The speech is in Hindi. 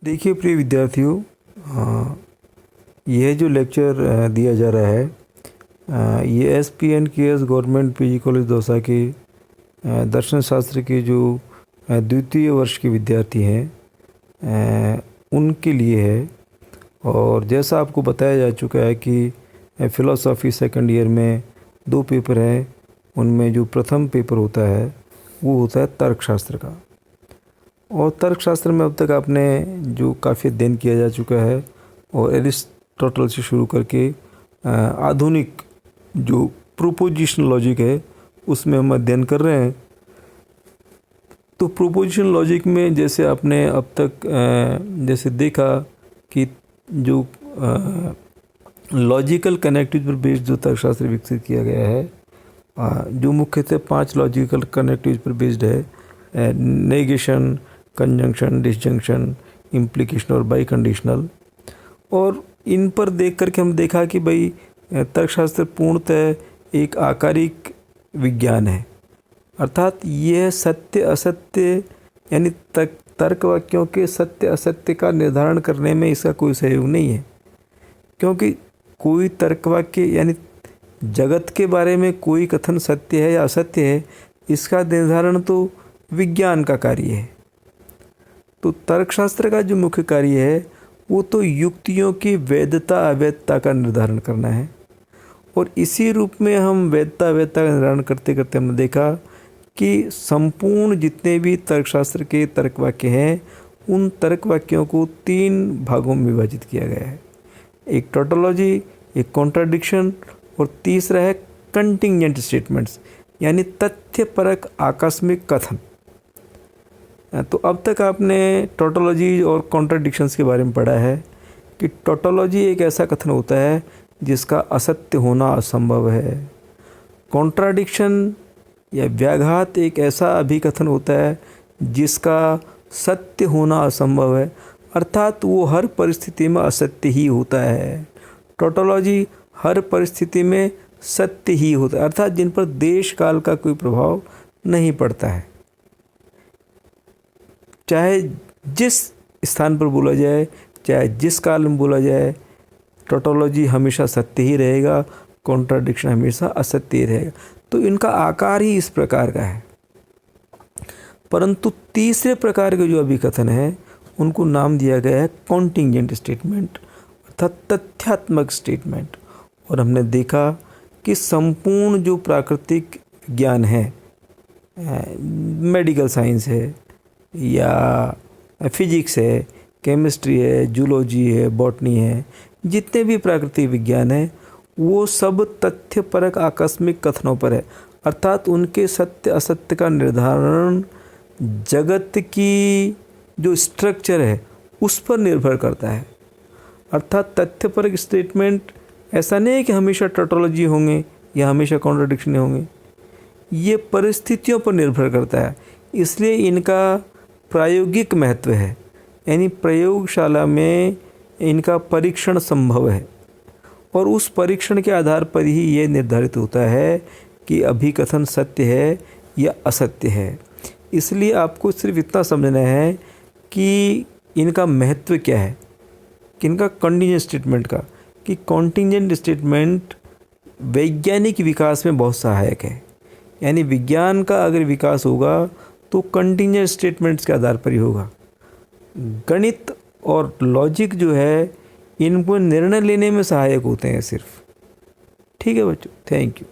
देखिए प्रिय विद्यार्थियों, यह जो लेक्चर दिया जा रहा है ये SPNKS government PG college Dausa के दर्शन शास्त्र के जो द्वितीय वर्ष के विद्यार्थी हैं उनके लिए है। और जैसा आपको बताया जा चुका है कि फ़िलोसॉफ़ी सेकंड ईयर में 2 पेपर हैं। उनमें जो प्रथम पेपर होता है वो होता है तर्कशास्त्र का। और तर्कशास्त्र में अब तक आपने जो काफ़ी अध्ययन किया जा चुका है और एरिस्टोटल से शुरू करके आधुनिक जो प्रोपोजिशन लॉजिक है उसमें हम अध्ययन कर रहे हैं। तो प्रोपोजिशन लॉजिक में जैसे आपने अब तक जैसे देखा कि जो लॉजिकल कनेक्टिविटी पर बेस्ड जो तर्कशास्त्र विकसित किया गया है, जो मुख्यतः 5 लॉजिकल कनेक्टिविटी पर बेस्ड है, नेगेशन, कंजंक्शन, डिसजंक्शन, इम्प्लीकेशन और बाई कंडीशनल। और इन पर देख करके हम देखा कि भाई तर्कशास्त्र पूर्णतः एक आकारिक विज्ञान है, अर्थात यह सत्य असत्य यानी तर्क वाक्यों के सत्य असत्य का निर्धारण करने में इसका कोई सहयोग नहीं है। क्योंकि कोई तर्क वाक्य यानी जगत के बारे में कोई कथन सत्य है या असत्य है, इसका निर्धारण तो विज्ञान का कार्य है। तो तर्कशास्त्र का जो मुख्य कार्य है वो तो युक्तियों की वैधता अवैधता का निर्धारण करना है। और इसी रूप में हम वैधता अवैधता का निर्धारण करते करते हमने देखा कि संपूर्ण जितने भी तर्कशास्त्र के तर्क वाक्य हैं उन तर्क वाक्यों को 3 भागों में विभाजित किया गया है। एक टोटोलॉजी, एक कॉन्ट्राडिक्शन और तीसरा है कंटिंजेंट स्टेटमेंट्स यानी तथ्यपरक आकस्मिक कथन। तो अब तक आपने टोटोलॉजी और कॉन्ट्राडिक्शंस के बारे में पढ़ा है कि टोटोलॉजी एक ऐसा कथन होता है जिसका असत्य होना असंभव है। कॉन्ट्राडिक्शन या व्याघात एक ऐसा अभिकथन होता है जिसका सत्य होना असंभव है, अर्थात वो हर परिस्थिति में असत्य ही होता है। टोटोलॉजी हर परिस्थिति में सत्य ही होता है, अर्थात जिन पर देश काल का कोई प्रभाव नहीं पड़ता है। चाहे जिस स्थान पर बोला जाए, चाहे जिस काल में बोला जाए, टोटोलॉजी हमेशा सत्य ही रहेगा, कॉन्ट्राडिक्शन हमेशा असत्य ही रहेगा। तो इनका आकार ही इस प्रकार का है। परंतु तीसरे प्रकार के जो अभिकथन है उनको नाम दिया गया है कॉन्टिंजेंट स्टेटमेंट अर्थात तथ्यात्मक स्टेटमेंट। और हमने देखा कि संपूर्ण जो प्राकृतिक ज्ञान है, मेडिकल साइंस है या फिजिक्स है, केमिस्ट्री है, जूलॉजी है, बॉटनी है, जितने भी प्राकृतिक विज्ञान है वो सब तथ्यपरक आकस्मिक कथनों पर है, अर्थात उनके सत्य असत्य का निर्धारण जगत की जो स्ट्रक्चर है उस पर निर्भर करता है। अर्थात तथ्यपरक स्टेटमेंट ऐसा नहीं है कि हमेशा टोटोलॉजी होंगे या हमेशा कॉन्ट्राडिक्शन होंगे, ये परिस्थितियों पर निर्भर करता है। इसलिए इनका प्रायोगिक महत्व है, यानी प्रयोगशाला में इनका परीक्षण संभव है और उस परीक्षण के आधार पर ही ये निर्धारित होता है कि अभिकथन सत्य है या असत्य है। इसलिए आपको सिर्फ इतना समझना है कि इनका महत्व क्या है, कि इनका कंटीजेंट स्टेटमेंट का, कि कॉन्टिजेंट स्टेटमेंट वैज्ञानिक विकास में बहुत सहायक है। यानी विज्ञान का अगर विकास होगा तो कंटीजेंट स्टेटमेंट्स के आधार पर ही होगा। गणित और लॉजिक जो है इनको निर्णय लेने में सहायक होते हैं सिर्फ। ठीक है बच्चों, थैंक यू।